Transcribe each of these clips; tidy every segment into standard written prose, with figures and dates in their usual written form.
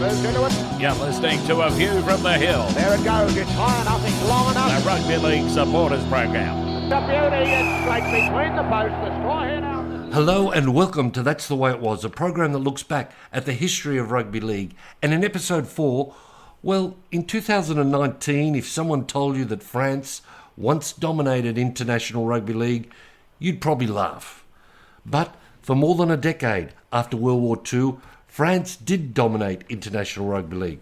Moves into it. You're listening to A View from the Hill. There it goes. It's high enough. It's long enough. The Rugby League supporters program. The beauty is straight between the posts. The straw here now. Hello and welcome to That's the Way It Was, a program that looks back at the history of rugby league. And in episode 4, well, in 2019, if someone told you that France once dominated international rugby league, you'd probably laugh. But for more than a decade after World War II, France did dominate international rugby league.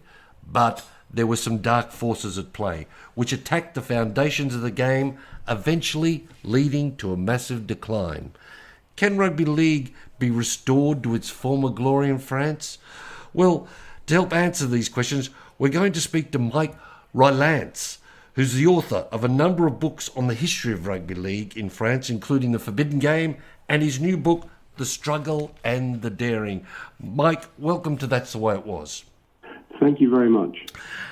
But there were some dark forces at play, which attacked the foundations of the game, eventually leading to a massive decline. Can rugby league be restored to its former glory in France? Well, to help answer these questions, we're going to speak to Mike Rylance, who's the author of a number of books on the history of rugby league in France, including The Forbidden Game and his new book, The Struggle and the Daring. Mike, welcome to That's the Way It Was. Thank you very much.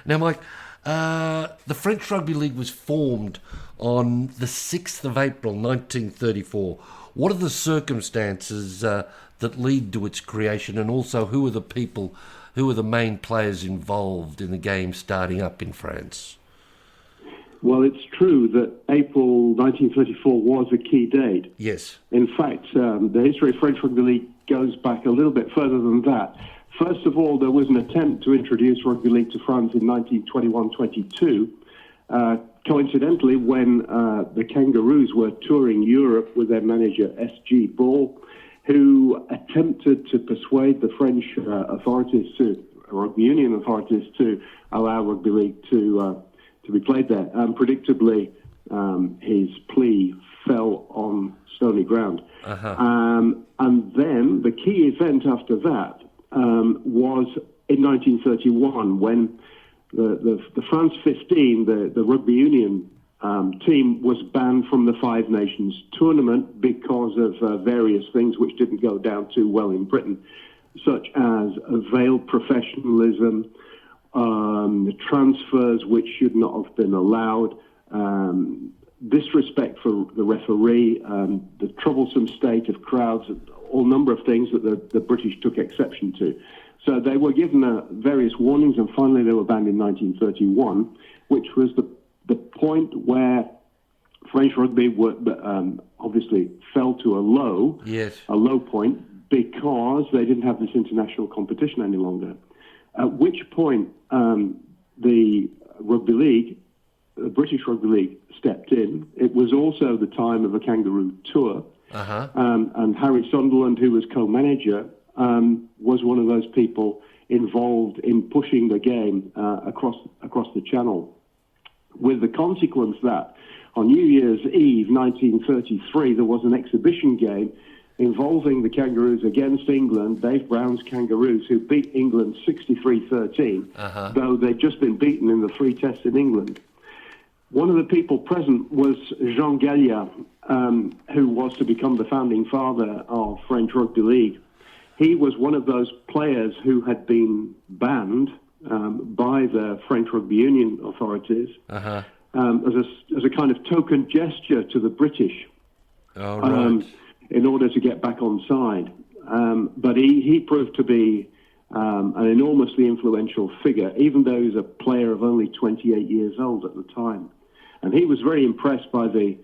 Now, Mike, the French Rugby League was formed on the 6th of April, 1934. What are the circumstances that lead to its creation, and also who are the people, who are the main players involved in the game starting up in France? Well, it's true that April 1934 was a key date. Yes. In fact, the history of French Rugby League goes back a little bit further than that. First of all, there was an attempt to introduce Rugby League to France in 1921-22, coincidentally when the Kangaroos were touring Europe with their manager S.G. Ball, who attempted to persuade the French rugby union authorities to allow Rugby League to be played there. Predictably, his plea fell on stony ground. And then the key event after that was in 1931 when the France 15, the rugby union team, was banned from the Five Nations tournament because of various things which didn't go down too well in Britain, such as veiled professionalism, the transfers which should not have been allowed, disrespect for the referee, the troublesome state of crowds, all number of things that the British took exception to. So they were given various warnings, and finally they were banned in 1931, which was the point where French rugby obviously fell to a low point, because they didn't have this international competition any longer. At which point the Rugby League, the British Rugby League, stepped in. It was also the time of a Kangaroo tour, and Harry Sunderland, who was co-manager, was one of those people involved in pushing the game across the channel, with the consequence that on New Year's Eve 1933 there was an exhibition game involving the Kangaroos against England, Dave Brown's Kangaroos, who beat England 63-13, though they'd just been beaten in the three tests in England. One of the people present was Jean Gallia, who was to become the founding father of French Rugby League. He was one of those players who had been banned by the French Rugby Union authorities as a kind of token gesture to the British. In order to get back on side. But he proved to be an enormously influential figure, even though he was a player of only 28 years old at the time. And he was very impressed by the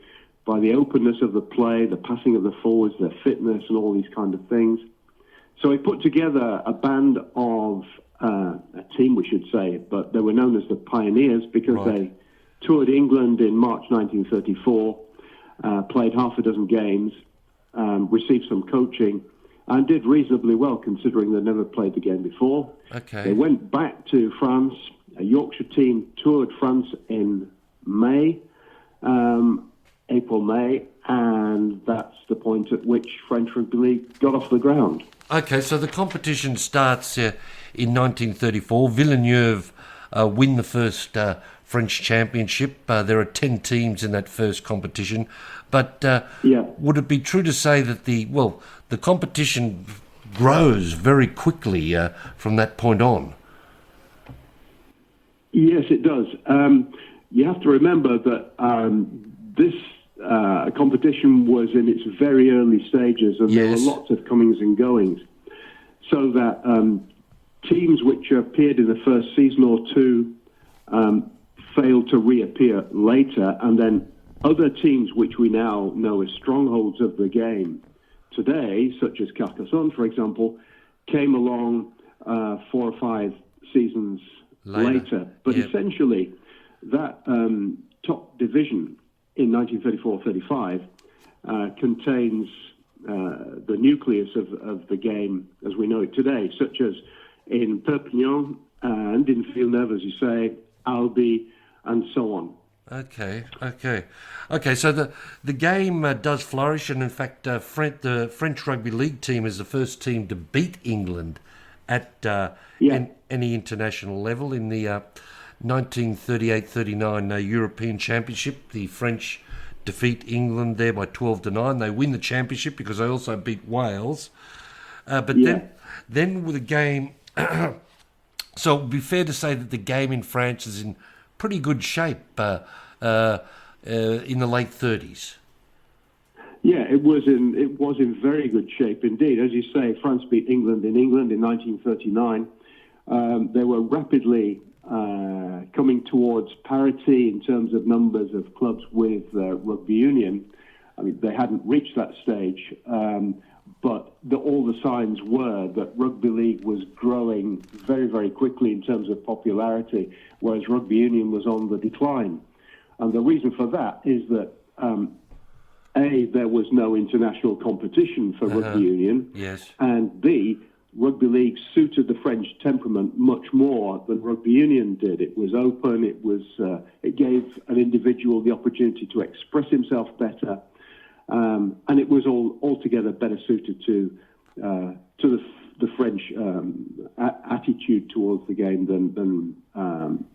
openness of the play, the passing of the forwards, their fitness, and all these kind of things. So he put together a band of, a team we should say, but they were known as the Pioneers because they toured England in March 1934, played half a dozen games, received some coaching, and did reasonably well considering they never played the game before. They went back to France. A Yorkshire team toured France in April, May, and that's the point at which French Rugby League got off the ground. Okay, so the competition starts in 1934. Villeneuve win the first French championship. There are 10 teams in that first competition. But would it be true to say that the competition grows very quickly from that point on? Yes, it does. You have to remember that this competition was in its very early stages, and there were lots of comings and goings. So that teams which appeared in the first season or two failed to reappear later, and then other teams which we now know as strongholds of the game today, such as Carcassonne, for example, came along 4 or 5 seasons later. But essentially, that top division in 1934-35 contains the nucleus of the game as we know it today, such as in Perpignan and in Villeneuve, as you say, Albi, and so on. Okay. So the game does flourish, and in fact, the French Rugby League team is the first team to beat England at any international level in the 1938-39 European Championship. The French defeat England there by 12-9. They win the championship because they also beat Wales. Then with the game, so it would be fair to say that the game in France is in pretty good shape in the late 30s. Yeah, it was in very good shape indeed. As you say, France beat England in 1939. They were rapidly coming towards parity in terms of numbers of clubs with rugby union. I mean, they hadn't reached that stage, but all the signs were that rugby league was growing very, very quickly in terms of popularity, whereas rugby union was on the decline. And the reason for that is that, A, there was no international competition for rugby union, yes, and B, rugby league suited the French temperament much more than rugby union did. It was open, it gave an individual the opportunity to express himself better, and it was altogether better suited to the French attitude towards the game than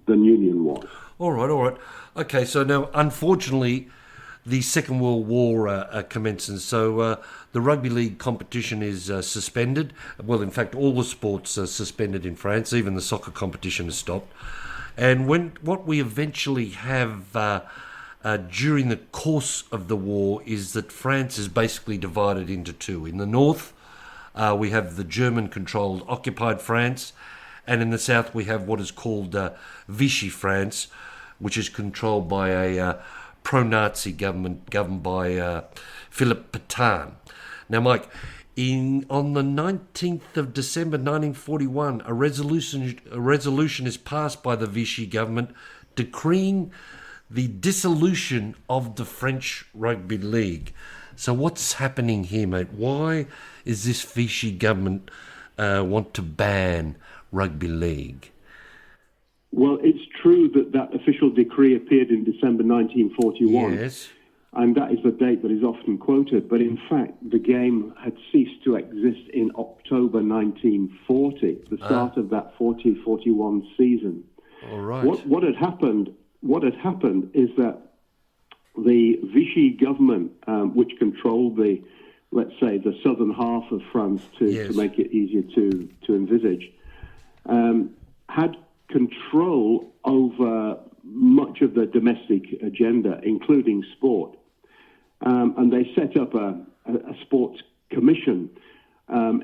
union was. All right. Okay, so now, unfortunately, the Second World War commences, so the rugby league competition is suspended. Well, in fact, all the sports are suspended in France. Even the soccer competition is stopped. And what we eventually have during the course of the war is that France is basically divided into two. In the north, we have the German-controlled occupied France, and in the south we have what is called Vichy France, which is controlled by a pro-Nazi government governed by Philippe Pétain. Now, Mike, on the 19th of December 1941, a resolution is passed by the Vichy government decreeing the dissolution of the French Rugby League. So what's happening here, mate? Why is this Vichy government want to ban rugby league? Well, it's true that official decree appeared in December 1941. Yes. And that is the date that is often quoted. But in fact, the game had ceased to exist in October 1940, the start of that 40-41 season. All right. What had happened is that the Vichy government, which controlled the southern half of France to make it easier to envisage, had control over much of the domestic agenda, including sport. And they set up a sports commission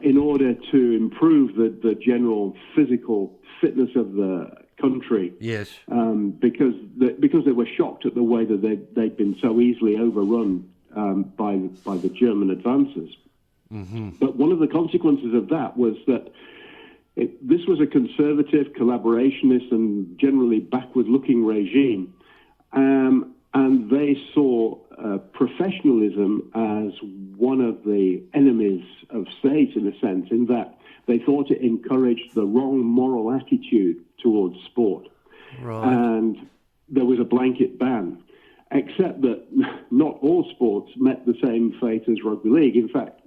in order to improve the general physical fitness of the country. Yes. Because they were shocked at the way that they'd been so easily overrun by the German advances. Mm-hmm. But one of the consequences of that was that this was a conservative, collaborationist, and generally backward-looking regime, and they saw professionalism as one of the enemies of state, in a sense, in that they thought it encouraged the wrong moral attitude towards sport. Right. And there was a blanket ban, except that not all sports met the same fate as rugby league. In fact,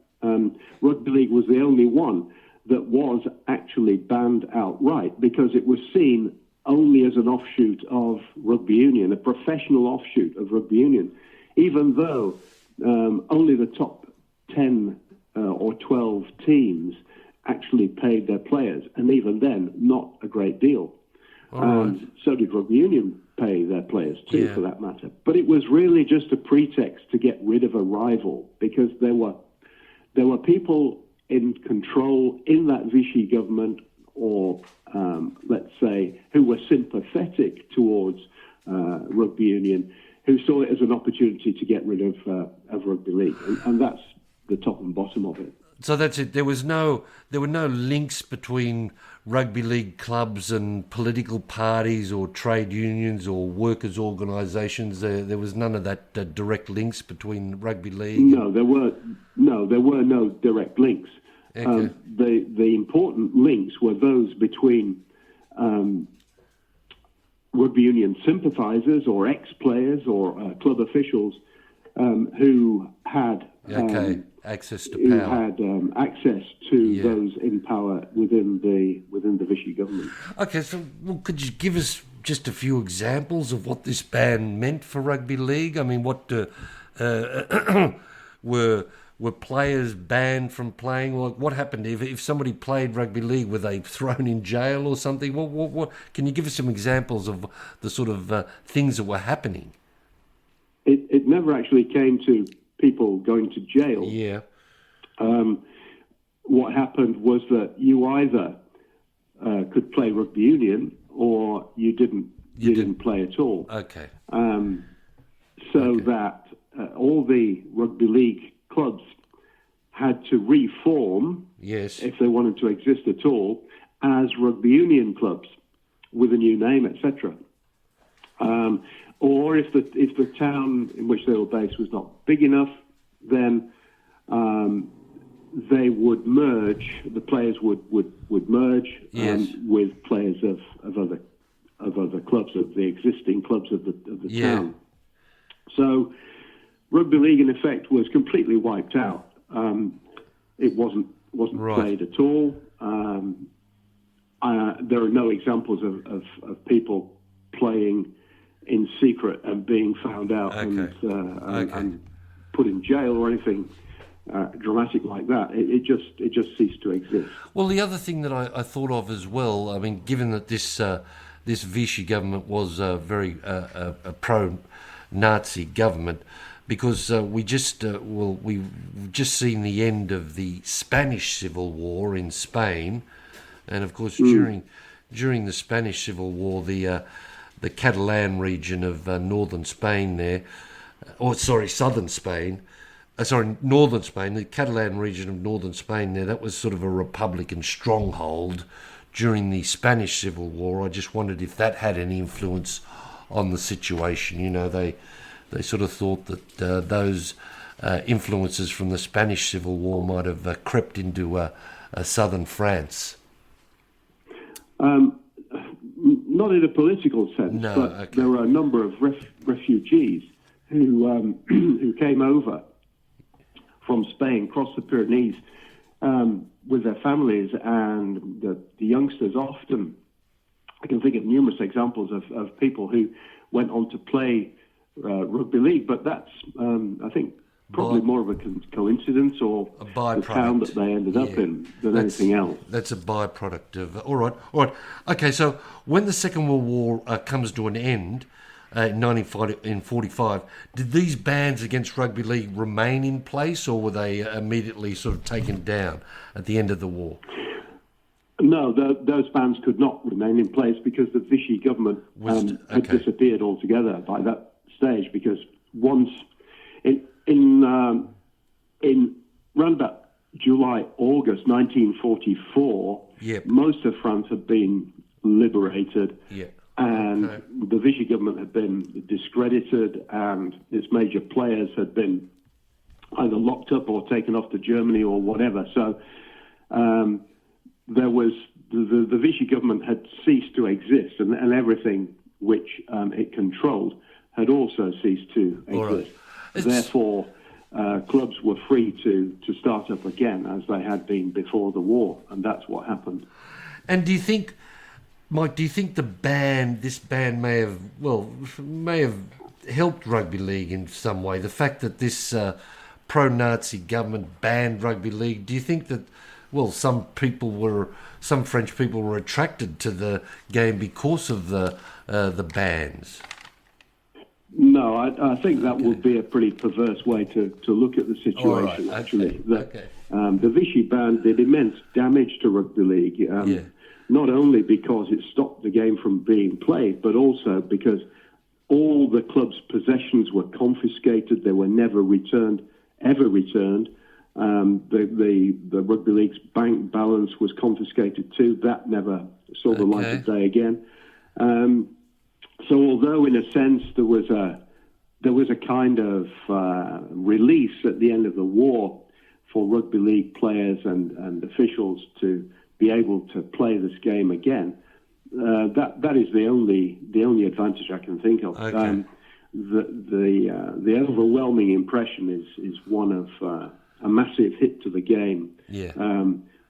rugby league was the only one that was actually banned outright because it was seen only as an offshoot of rugby union, a professional offshoot of rugby union, even though only the top 10 or 12 teams actually paid their players, and even then, not a great deal. So did rugby union pay their players too, for that matter. But it was really just a pretext to get rid of a rival, because there were people in control in that Vichy government or let's say, who were sympathetic towards rugby union, who saw it as an opportunity to get rid of rugby league, and that's the top and bottom of it. So that's it. There were no links between rugby league clubs and political parties or trade unions or workers' organisations. There was none of that direct links between rugby league. No, there were no direct links. Okay. The important links were those between rugby union sympathisers or ex-players or club officials who had access to who power. had access to those in power within the Vichy government. Okay, so could you give us just a few examples of what this ban meant for rugby league? I mean, what were players banned from playing? Like, what happened if somebody played rugby league? Were they thrown in jail or something? What can you give us some examples of the sort of things that were happening? It never actually came to people going to jail. Yeah. What happened was that you either could play rugby union or you didn't play at all. Okay. That all the rugby league clubs had to reform, if they wanted to exist at all, as rugby union clubs with a new name, etc. Or if the town in which they were based was not big enough, then they would merge. The players would merge with players of other clubs, of the existing clubs of the town. So rugby league, in effect, was completely wiped out. It wasn't played at all. There are no examples of people playing in secret and being found out and put in jail or anything dramatic like that. It just ceased to exist. Well, the other thing that I thought of as well, I mean, given that this Vichy government was very a pro-Nazi government, because we've just seen the end of the Spanish Civil War in Spain, and of course during the Spanish Civil War, the Catalan region of northern Spain there, northern Spain, the Catalan region of northern Spain there, that was sort of a Republican stronghold during the Spanish Civil War. I just wondered if that had any influence on the situation. You know, they sort of thought that those influences from the Spanish Civil War might have crept into southern France. Not in a political sense, but there were a number of refugees who came over from Spain, crossed the Pyrenees with their families, and the youngsters often, I can think of numerous examples of people who went on to play rugby league, but that's, I think, probably more of a coincidence or the town that they ended up in than anything else. That's a byproduct of... All right. Okay, so when the Second World War comes to an end in 1945, did these bans against rugby league remain in place, or were they immediately sort of taken down at the end of the war? No, those bans could not remain in place because the Vichy government had disappeared altogether by that stage, because once... In round about July, August 1944, most of France had been liberated, and the Vichy government had been discredited, and its major players had been either locked up or taken off to Germany or whatever. So there was the Vichy government had ceased to exist, and everything which it controlled had also ceased to exist. Therefore, clubs were free to start up again as they had been before the war, and that's what happened. And do you think, Mike, this ban may have helped rugby league in some way? The fact that this pro-Nazi government banned rugby league, do you think that, some French people were attracted to the game because of the bans? No, I think that would be a pretty perverse way to look at the situation, actually. The Vichy Band did immense damage to rugby league. not only because it stopped the game from being played, but also because all the club's possessions were confiscated. They were never returned, ever returned. The Rugby League's bank balance was confiscated too. That never saw the light of day again. So although in a sense there was a kind of release at the end of the war for Rugby League players and officials to be able to play this game again, that is the only advantage I can think of. Okay. The overwhelming impression is one of a massive hit to the game,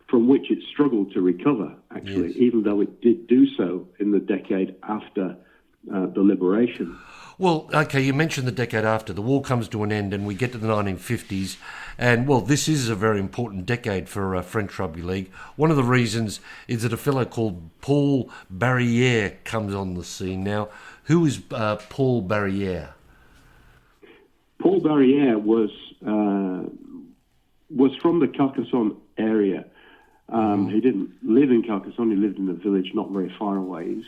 from which it struggled to recover, actually, even though it did do so in the decade after the liberation. Well, okay, you mentioned the decade after. The war comes to an end and we get to the 1950s. And, well, this is a very important decade for French Rugby League. One of the reasons is that a fellow called Paul Barrière comes on the scene. Now, who is Paul Barrière? Paul Barrière was from the Carcassonne area. He didn't live in Carcassonne. He lived in a village not very far away.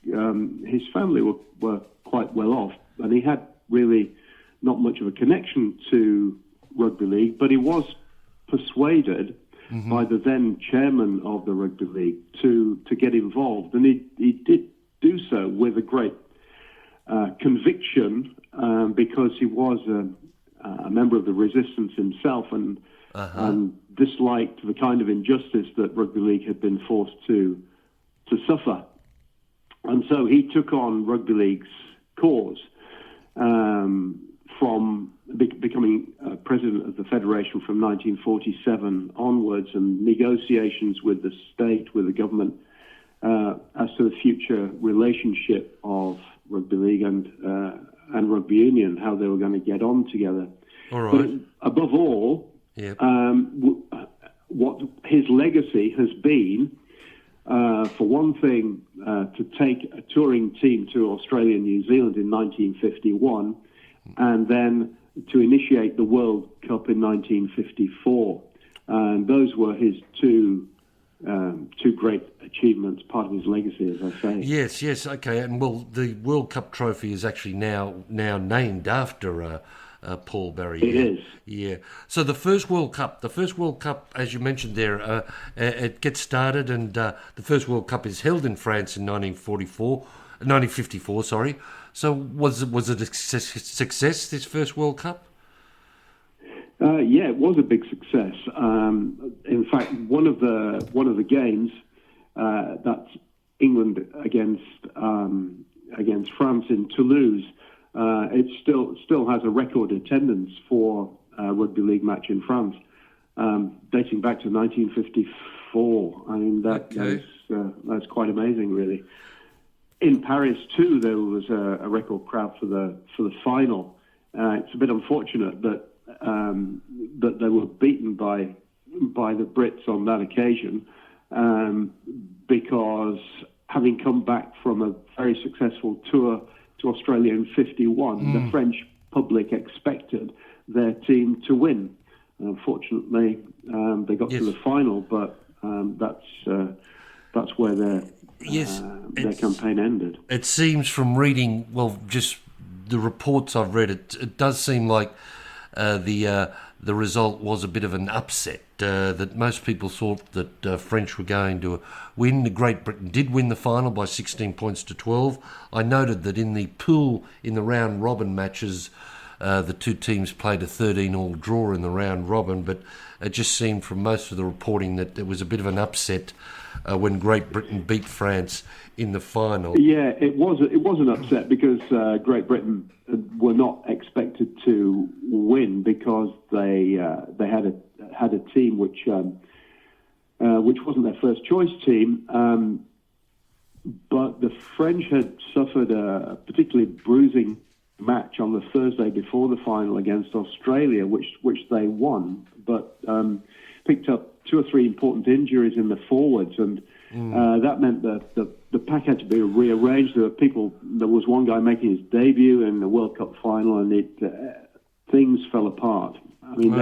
His family were quite well off, and he had really not much of a connection to Rugby League, but he was persuaded by the then chairman of the Rugby League to get involved, and he did do so with a great conviction, because he was a member of the resistance himself and disliked the kind of injustice that Rugby League had been forced to suffer. And so he took on Rugby League's cause, from becoming president of the federation from 1947 onwards, and negotiations with the state, with the government, as to the future relationship of Rugby League and Rugby Union, how they were going to get on together. All right. But above all, what his legacy has been, for one thing, to take a touring team to Australia and New Zealand in 1951, and then to initiate the World Cup in 1954. And those were his two great achievements, part of his legacy, as I say. Yes, okay. And, well, the World Cup trophy is actually now named after Paul Barrière. It is. Yeah. So the first World Cup, as you mentioned there, it gets started, and the first World Cup is held in France in 1954. Sorry. So was it a success, this first World Cup? Yeah, it was a big success. In fact, one of the games, that's England against France in Toulouse. It still has a record attendance for a rugby league match in France, dating back to 1954. I mean, that's quite amazing, really. In Paris too, there was a record crowd for the final. It's a bit unfortunate that they were beaten by the Brits on that occasion, because having come back from a very successful tour to Australia in 51, the French public expected their team to win. Unfortunately, they got to the final, but that's where their campaign ended. It seems from reading, well, just the reports I've read, it does seem like the result was a bit of an upset, that most people thought that French were going to win. Great Britain did win the final by 16 points to 12. I noted that in the pool, in the round robin matches, the two teams played a 13-all draw in the round robin, but it just seemed from most of the reporting that it was a bit of an upset when Great Britain beat France in the final. Yeah, it was an upset because Great Britain were not expected to win because they had a team which wasn't their first choice team, but the French had suffered a particularly bruising match on the Thursday before the final against Australia, which they won, but picked up 2 or 3 important injuries in the forwards, and that meant that the pack had to be rearranged. There was one guy making his debut in the World Cup final, and things fell apart. I mean,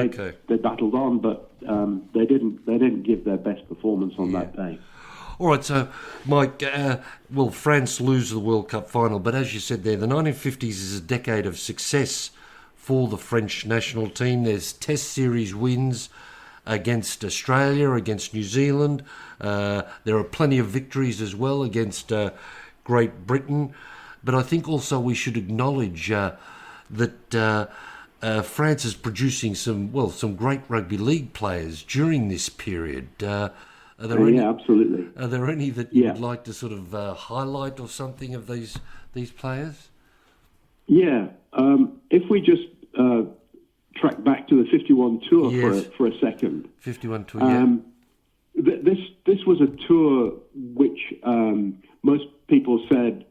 they battled on, but they didn't give their best performance on that day. All right, so, Mike, France lose the World Cup final, but as you said there, the 1950s is a decade of success for the French national team. There's Test series wins against Australia, against New Zealand. There are plenty of victories as well against Great Britain. But I think also we should acknowledge that France is producing some great rugby league players during this period. Are there any, absolutely. Are there any that you would like to sort of highlight or something of these players? Yeah. If we just track back to the 51 tour for a second. 51 tour, yeah. This was a tour which most people said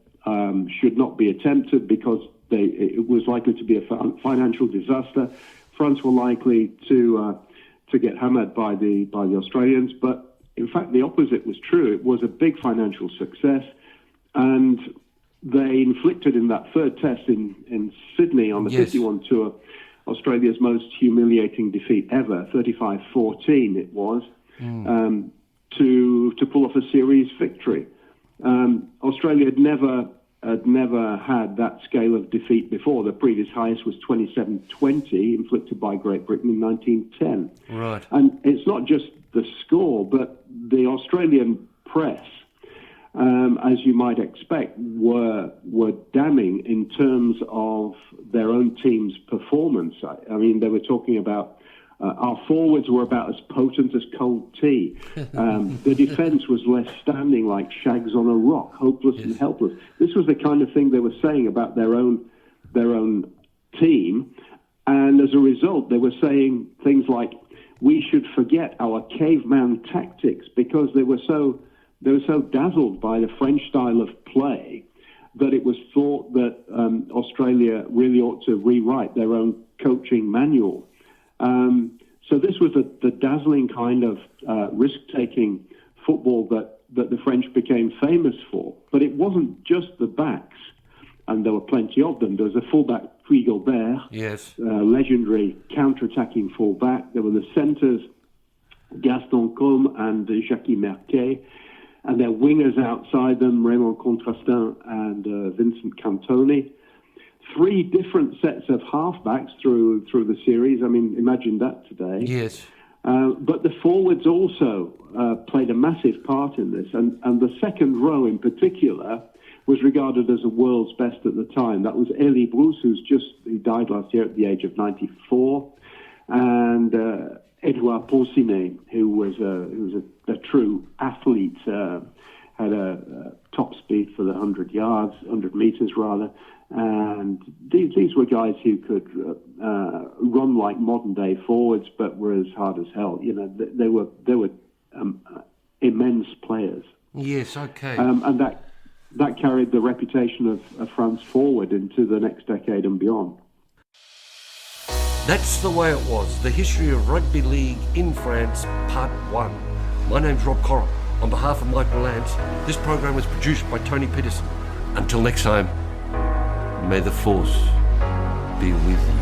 should not be attempted because it was likely to be a financial disaster. France were likely to get hammered by the Australians, but in fact the opposite was true. It was a big financial success, and they inflicted in that third test in Sydney on the 51 tour Australia's most humiliating defeat ever, 35-14 it was, to pull off a series victory. Australia had never had that scale of defeat before. The previous highest was 27-20, inflicted by Great Britain in 1910. Right. And it's not just the score, but the Australian press, as you might expect, were damning in terms of their own team's performance. I mean, they were talking about our forwards were about as potent as cold tea. The defence was less standing like shags on a rock, hopeless and helpless. This was the kind of thing they were saying about their own team, and as a result, they were saying things like, "We should forget our caveman tactics," because they were so dazzled by the French style of play that it was thought that Australia really ought to rewrite their own coaching manual. So this was the dazzling kind of risk-taking football that the French became famous for. But it wasn't just the backs, and there were plenty of them. There was a fullback, Puy Gilbert, legendary counter-attacking fullback. There were the centres, Gaston Combe and Jackie Merquet, and their wingers outside them, Raymond Contrastin and Vincent Cantoni. 3 different sets of halfbacks through the series. I mean, imagine that today. Yes. But the forwards also played a massive part in this, and the second row in particular was regarded as the world's best at the time. That was Elie Bruce, who died last year at the age of 94, and Edouard Ponsinet, who was a true athlete, had a top speed for the 100 meters rather. And these were guys who could run like modern day forwards, but were as hard as hell. You know, they were immense players. Yes, okay. And that carried the reputation of France forward into the next decade and beyond. That's the way it was. The history of rugby league in France, part 1. My name's Rob Corrill. On behalf of Mike Rylance, this program was produced by Tony Peterson. Until next time, may the force be with you.